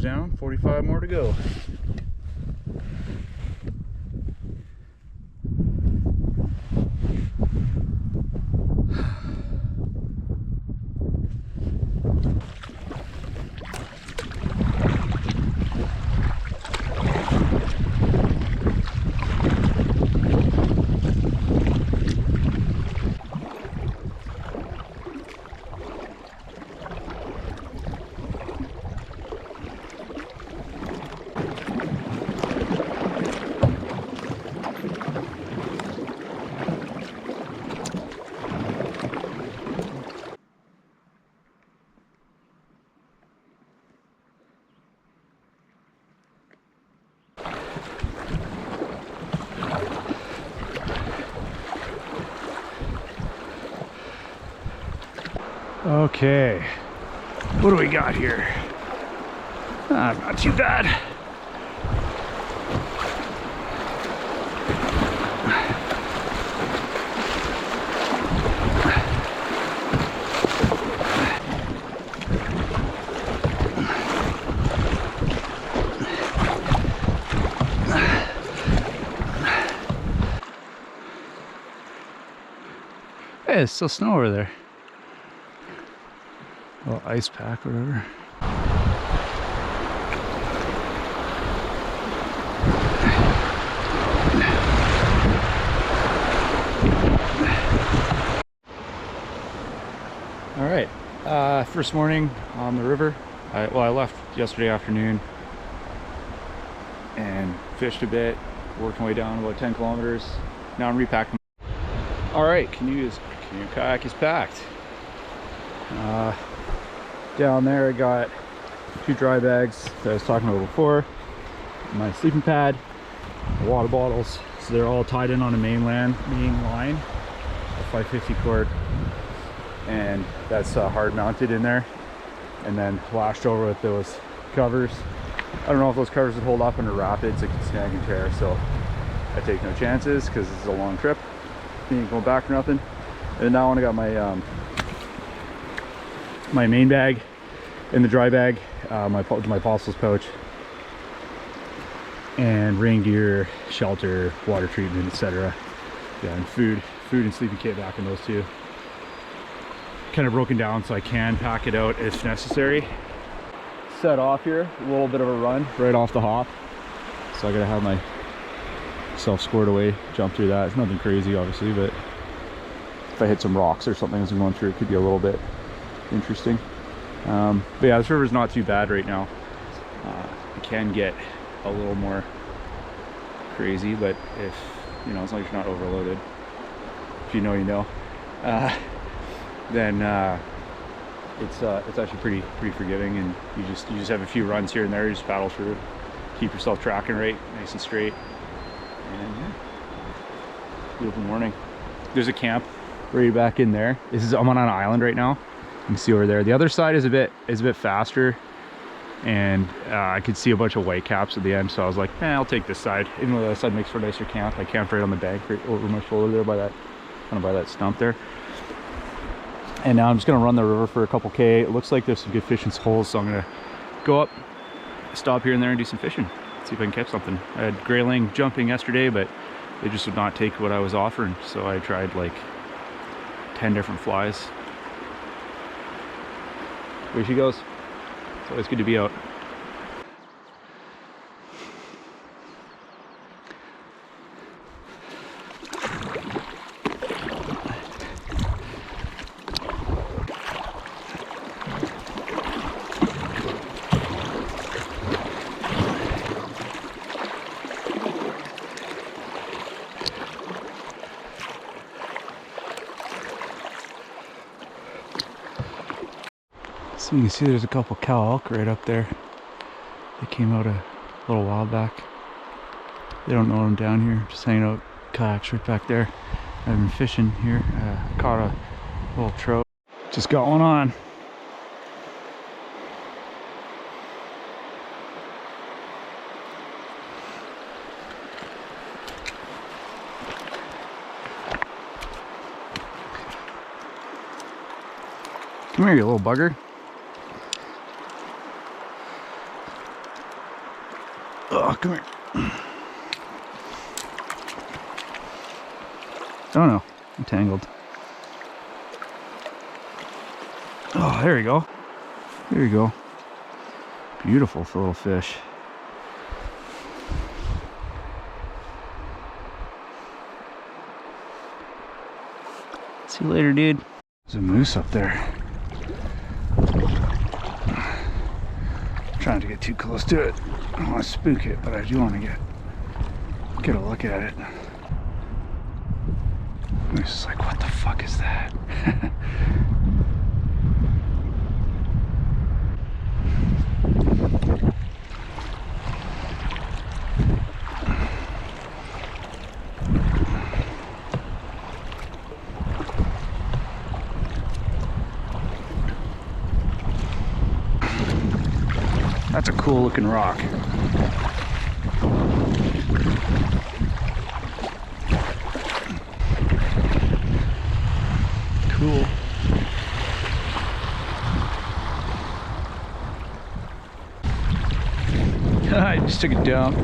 down, 45 more to go. Okay, what do we got here? Not too bad. Hey, there's still snow over there. Little ice pack, whatever. All right, first morning on the river. I left yesterday afternoon and fished a bit, worked my way down about 10 kilometers. Now I'm repacking. All right, canoe kayak is packed. Down there I got 2 dry bags that I was talking about before, my sleeping pad, water bottles. So they're all tied in on a main line, a 550 cord, and that's hard mounted in there, and then lashed over with those covers. I don't know if those covers would hold up under rapids. It could snag and tear, so I take no chances because this is a long trip. You ain't going back or nothing. And now I got my my main bag in the dry bag, my apostles pouch, and rain gear, shelter, water treatment, etc. Yeah, and food and sleeping kit back in those two. Kind of broken down so I can pack it out if necessary. Set off here, a little bit of a run right off the hop, so I gotta have myself scored away, jump through that. It's nothing crazy obviously, but if I hit some rocks or something as I'm going through, it could be a little bit interesting. But yeah, this river's not too bad right now. It can get a little more crazy, but if you know, as long as you're not overloaded, if you know, you know, then it's actually pretty forgiving, and you just have a few runs here and there. You just paddle through, keep yourself tracking right, nice and straight, and yeah, beautiful morning. There's a camp right back in there. I'm on an island right now. You can see over there. The other side is a bit faster, and I could see a bunch of white caps at the end, so I was like, I'll take this side. Even though the other side makes for a nicer camp. I camped right on the bank, right over my shoulder there by that stump there. And now I'm just gonna run the river for a couple K. It looks like there's some good fishing holes, so I'm gonna go up, stop here and there, and do some fishing. See if I can catch something. I had grayling jumping yesterday, but they just would not take what I was offering, so I tried like 10 different flies. Here she goes. It's always good to be out. So you can see there's a couple cow elk right up there. They came out a little while back. They don't know I'm down here, just hanging out kayaks right back there. I've been fishing here. Caught a little trout. Just got one on. Come here, you little bugger. Oh, come here. Oh no, I'm tangled. Oh, there you go. There you go. Beautiful little fish. See you later, dude. There's a moose up there. I'm trying to get too close to it. I don't want to spook it, but I do want to get a look at it. Moose is like, what the fuck is that? That's a cool looking rock. Cool. I just took a dump.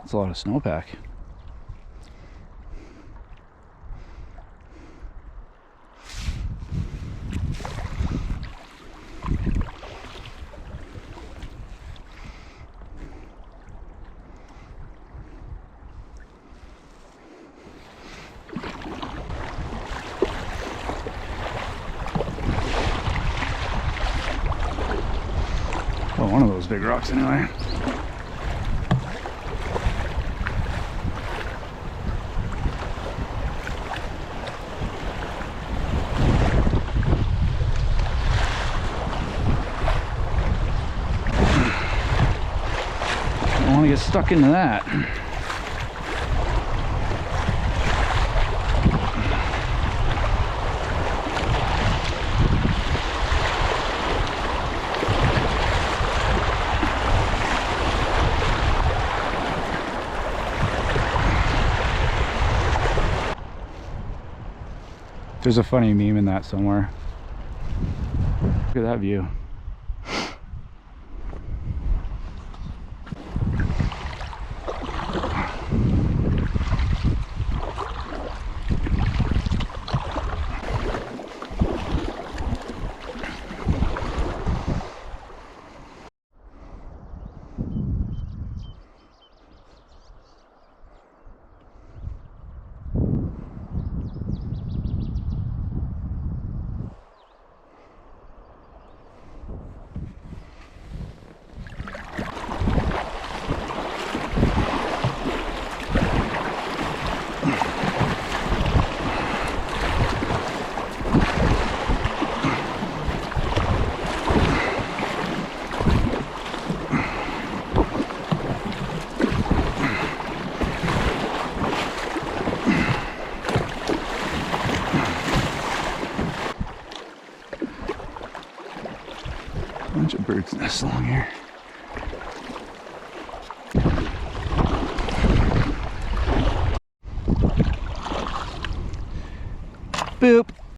A lot of snowpack. Oh, one of those big rocks anyway. I want to get stuck into that. There's a funny meme in that somewhere. Look at that view. Bunch of birds nests along here. Boop.